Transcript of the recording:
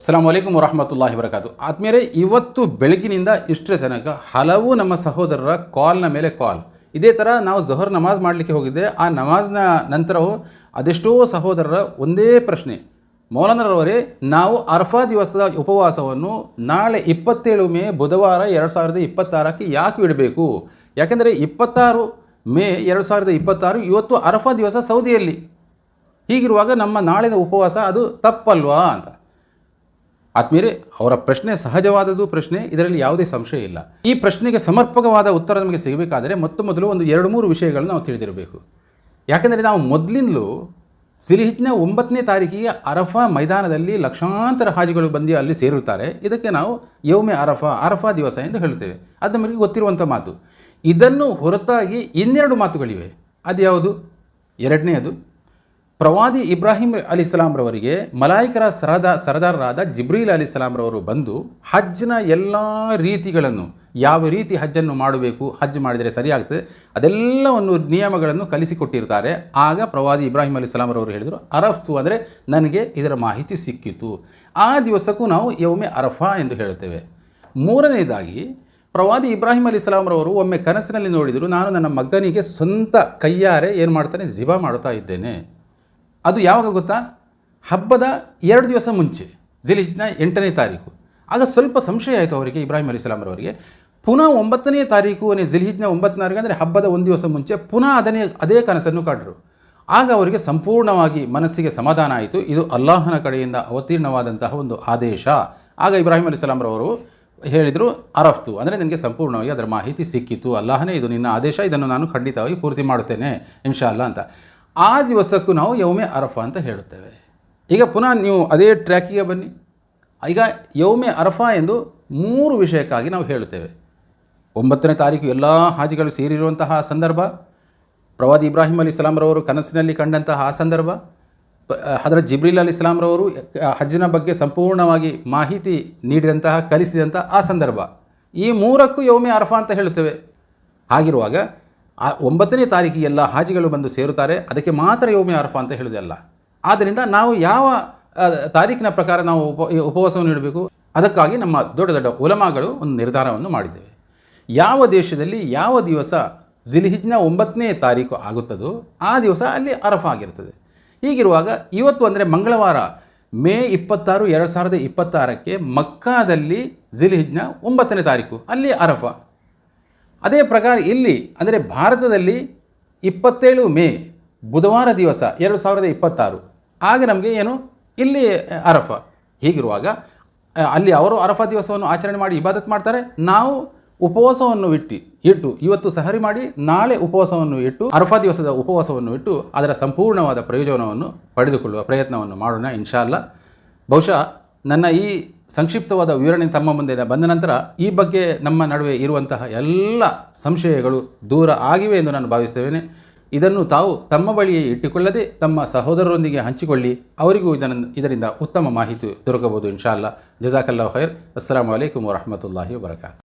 ಅಸ್ಸಲಾಮು ಅಲೈಕುಂ ವರಹಮತುಲ್ಲಾಹಿ ವಬರಕಾತು. ಆದ್ಮೇಲೆ ಇವತ್ತು ಬೆಳಗಿನಿಂದ ಇಷ್ಟರ ತನಕ ಹಲವು ನಮ್ಮ ಸಹೋದರರ ಕಾಲ್ನ ಮೇಲೆ ಕಾಲ್. ಇದೇ ಥರ ನಾವು ಝೊಹರ್ ನಮಾಜ್ ಮಾಡಲಿಕ್ಕೆ ಹೋಗಿದ್ದೆ. ಆ ನಮಾಜ್ನ ನಂತರವೂ ಅದೆಷ್ಟೋ ಸಹೋದರರ ಒಂದೇ ಪ್ರಶ್ನೆ, ಮೌಲಾನರವರೇ, ನಾವು ಅರ್ಫಾ ದಿವಸದ ಉಪವಾಸವನ್ನು ನಾಳೆ 27 ಮೇ ಬುಧವಾರ 2026ಕ್ಕೆ ಯಾಕೆ ಇಡಬೇಕು? ಯಾಕೆಂದರೆ 26 ಮೇ 2026 ಇವತ್ತು ಅರ್ಫಾ ದಿವಸ ಸೌದಿಯಲ್ಲಿ. ಹೀಗಿರುವಾಗ ನಮ್ಮ ನಾಳಿನ ಉಪವಾಸ ಅದು ತಪ್ಪಲ್ವಾ ಅಂತ. ಆದ್ಮೇಲೆ ಅವರ ಪ್ರಶ್ನೆ ಸಹಜವಾದದ್ದು ಪ್ರಶ್ನೆ, ಇದರಲ್ಲಿ ಯಾವುದೇ ಸಂಶಯ ಇಲ್ಲ. ಈ ಪ್ರಶ್ನೆಗೆ ಸಮರ್ಪಕವಾದ ಉತ್ತರ ನಮಗೆ ಸಿಗಬೇಕಾದರೆ ಮೊದಲು ಒಂದು 2-3 ವಿಷಯಗಳನ್ನು ನಾವು ತಿಳಿದಿರಬೇಕು. ಯಾಕೆಂದರೆ ನಾವು ಮೊದಲಿಂದಲೂ ಜಿಲ್ಹಿಜ್ನ 9ನೇ ತಾರೀಕಿಗೆ ಅರಫಾ ಮೈದಾನದಲ್ಲಿ ಲಕ್ಷಾಂತರ ಹಾಜಿಗಳು ಬಂದು ಅಲ್ಲಿ ಸೇರುತ್ತಾರೆ. ಇದಕ್ಕೆ ನಾವು ಯೌಮೆ ಅರಫಾ ದಿವಸ ಎಂದು ಹೇಳುತ್ತೇವೆ. ಅದು ನಮಗೆ ಗೊತ್ತಿರುವಂಥ ಮಾತು. ಇದನ್ನು ಹೊರತಾಗಿ ಇನ್ನೆರಡು ಮಾತುಗಳಿವೆ. ಅದು ಯಾವುದು? ಎರಡನೆಯದು, ಪ್ರವಾದಿ ಇಬ್ರಾಹಿಂ ಅಲಿಸ್ಲಾಂರವರಿಗೆ ಮಲಾಯಿಕರ ಸರದಾರರಾದ ಜಿಬ್ರೀಲ್ ಅಲಿಸ್ಲಾಂರವರು ಬಂದು ಹಜ್ನ ಎಲ್ಲ ರೀತಿಗಳನ್ನು, ಯಾವ ರೀತಿ ಹಜ್ಜನ್ನು ಮಾಡಬೇಕು, ಹಜ್ ಮಾಡಿದರೆ ಸರಿಯಾಗ್ತದೆ, ಅದೆಲ್ಲವನ್ನು ನಿಯಮಗಳನ್ನು ಕಲಿಸಿಕೊಟ್ಟಿರ್ತಾರೆ. ಆಗ ಪ್ರವಾದಿ ಇಬ್ರಾಹಿಂ ಅಲಿಸ್ಲಾಂರವರು ಹೇಳಿದರು, ಅರಫ್ತು ಅಂದರೆ ನನಗೆ ಇದರ ಮಾಹಿತಿ ಸಿಕ್ಕಿತು. ಆ ದಿವಸಕ್ಕೂ ನಾವು ಯೌಮೆ ಅರಫಾ ಎಂದು ಹೇಳುತ್ತೇವೆ. ಮೂರನೇದಾಗಿ, ಪ್ರವಾದಿ ಇಬ್ರಾಹಿಂ ಅಲಿಸ್ಲಾಂರವರು ಒಮ್ಮೆ ಕನಸಿನಲ್ಲಿ ನೋಡಿದರು, ನಾನು ನನ್ನ ಮಗನಿಗೆ ಸ್ವಂತ ಕೈಯಾರೆ ಏನು ಮಾಡ್ತಾನೆ, ಜಿಬಾ ಮಾಡ್ತಾ ಇದ್ದೇನೆ. ಅದು ಯಾವಾಗ ಗೊತ್ತಾ? ಹಬ್ಬದ 2 ದಿವಸ ಮುಂಚೆ, ಜಿಲ್ಹಿಜ್ನ 8ನೇ ತಾರೀಕು. ಆಗ ಸ್ವಲ್ಪ ಸಂಶಯ ಆಯಿತು ಅವರಿಗೆ, ಇಬ್ರಾಹಿಂ ಅಲಿಸ್ಲಾಂರವರಿಗೆ. ಪುನಃ 9ನೇ ತಾರೀಕು ಜಿಲ್ಹಿಜ್ನ 9ನೇ ತಾರೀಕು ಅಂದರೆ ಹಬ್ಬದ 1 ದಿವಸ ಮುಂಚೆ ಪುನಃ ಅದೇ ಕನಸನ್ನು ಕಂಡರು. ಆಗ ಅವರಿಗೆ ಸಂಪೂರ್ಣವಾಗಿ ಮನಸ್ಸಿಗೆ ಸಮಾಧಾನ ಆಯಿತು, ಇದು ಅಲ್ಲಾಹನ ಕಡೆಯಿಂದ ಅವತೀರ್ಣವಾದಂತಹ ಒಂದು ಆದೇಶ. ಆಗ ಇಬ್ರಾಹಿಂ ಅಲಿಸ್ಲಾಂರವರು ಹೇಳಿದರು, ಅರಫ್ತು ಅಂದರೆ ನನಗೆ ಸಂಪೂರ್ಣವಾಗಿ ಅದರ ಮಾಹಿತಿ ಸಿಕ್ಕಿತು, ಅಲ್ಲಾಹನೇ ಇದು ನಿನ್ನ ಆದೇಶ, ಇದನ್ನು ನಾನು ಖಂಡಿತವಾಗಿ ಪೂರ್ತಿ ಮಾಡುತ್ತೇನೆ ಇನ್ಶಾ ಅಲ್ಲಾ ಅಂತ. ಆ ದಿವಸಕ್ಕೂ ನಾವು ಯೌಮೆ ಅರಫಾ ಅಂತ ಹೇಳುತ್ತೇವೆ. ಈಗ ಪುನಃ ನೀವು ಅದೇ ಟ್ರ್ಯಾಕಿಗೆ ಬನ್ನಿ. ಈಗ ಯೌಮೆ ಅರಫಾ ಎಂದು 3 ವಿಷಯಕ್ಕಾಗಿ ನಾವು ಹೇಳುತ್ತೇವೆ. 9ನೇ ತಾರೀಕು ಎಲ್ಲ ಹಾಜಿಗಳು ಸೇರಿರುವಂತಹ ಸಂದರ್ಭ, ಪ್ರವಾದಿ ಇಬ್ರಾಹಿಂ ಅಲಿಸ್ಲಾಂರವರು ಕನಸಿನಲ್ಲಿ ಕಂಡಂತಹ ಆ ಸಂದರ್ಭ, ಹಜರತ್ ಜಿಬ್ರೀಲ್ ಅಲಿಸ್ಲಾಂರವರು ಹಜ್ಜಿನ ಬಗ್ಗೆ ಸಂಪೂರ್ಣವಾಗಿ ಮಾಹಿತಿ ನೀಡಿದಂತಹ, ಕಲಿಸಿದಂತಹ ಆ ಸಂದರ್ಭ. ಈ 3ಕ್ಕೂ ಯೌಮೆ ಅರಫಾ ಅಂತ ಹೇಳುತ್ತೇವೆ. ಹಾಗಿರುವಾಗ 9ನೇ ತಾರೀಕಿಗೆ ಎಲ್ಲ ಹಾಜಿಗಳು ಬಂದು ಸೇರುತ್ತಾರೆ, ಅದಕ್ಕೆ ಮಾತ್ರ ಯೌಮೆ ಅರಫಾ ಅಂತ ಹೇಳುವುದಲ್ಲ. ಆದ್ದರಿಂದ ನಾವು ಯಾವ ತಾರೀಕಿನ ಪ್ರಕಾರ ನಾವು ಉಪವಾಸವನ್ನು ನೀಡಬೇಕು, ಅದಕ್ಕಾಗಿ ನಮ್ಮ ದೊಡ್ಡ ದೊಡ್ಡ ಉಲಮಾಗಳು ಒಂದು ನಿರ್ಧಾರವನ್ನು ಮಾಡಿದ್ದೇವೆ. ಯಾವ ದೇಶದಲ್ಲಿ ಯಾವ ದಿವಸ ಜಿಲ್ಹಿಜ್ನ 9ನೇ ತಾರೀಕು ಆಗುತ್ತದೋ ಆ ದಿವಸ ಅಲ್ಲಿ ಅರಫಾ ಆಗಿರ್ತದೆ. ಹೀಗಿರುವಾಗ ಇವತ್ತು ಅಂದರೆ ಮಂಗಳವಾರ ಮೇ 26, 2026ಕ್ಕೆ ಮಕ್ಕಾದಲ್ಲಿ ಜಿಲ್ಹಿಜ್ನ 9ನೇ ತಾರೀಕು ಅಲ್ಲಿ ಅರಫಾ. ಅದೇ ಪ್ರಕಾರ ಇಲ್ಲಿ ಅಂದರೆ ಭಾರತದಲ್ಲಿ 27 ಮೇ ಬುಧವಾರ ದಿವಸ 2026, ಆಗ ನಮಗೆ ಏನು ಇಲ್ಲಿ ಅರಫಾ. ಹೀಗಿರುವಾಗ ಅಲ್ಲಿ ಅವರು ಅರಫಾ ದಿವಸವನ್ನು ಆಚರಣೆ ಮಾಡಿ ಇಬಾದತ್ ಮಾಡ್ತಾರೆ, ನಾವು ಉಪವಾಸವನ್ನು ಇಟ್ಟು ಇವತ್ತು ಸಹರಿ ಮಾಡಿ ನಾಳೆ ಉಪವಾಸವನ್ನು ಇಟ್ಟು ಅರಫಾ ದಿವಸದ ಉಪವಾಸವನ್ನು ಇಟ್ಟು ಅದರ ಸಂಪೂರ್ಣವಾದ ಪ್ರಯೋಜನವನ್ನು ಪಡೆದುಕೊಳ್ಳುವ ಪ್ರಯತ್ನವನ್ನು ಮಾಡೋಣ ಇನ್ಶಾ ಅಲ್ಲಾ. ಬಹುಶಃ ನನ್ನ ಈ ಸಂಕ್ಷಿಪ್ತವಾದ ವಿವರಣೆ ತಮ್ಮ ಮುಂದೆ ಬಂದ ನಂತರ ಈ ಬಗ್ಗೆ ನಮ್ಮ ನಡುವೆ ಇರುವಂತಹ ಎಲ್ಲ ಸಂಶಯಗಳು ದೂರ ಆಗಿವೆ ಎಂದು ನಾನು ಭಾವಿಸ್ತೇನೆ. ಇದನ್ನು ತಾವು ತಮ್ಮ ಬಳಿಯೇ ಇಟ್ಟುಕೊಳ್ಳದೆ ತಮ್ಮ ಸಹೋದರರೊಂದಿಗೆ ಹಂಚಿಕೊಳ್ಳಿ, ಅವರಿಗೂ ಇದರಿಂದ ಉತ್ತಮ ಮಾಹಿತಿ ದೊರಕಬಹುದು ಇನ್ಶಾ ಅಲ್ಲಾ. ಜಜಾಕಲ್ಲಾಹು ಖೈರ್. ಅಸ್ಸಲಾಮು ಅಲೈಕುಂ ವರಹಮತುಲ್ಲಾಹಿ ವಬರಕಾತು.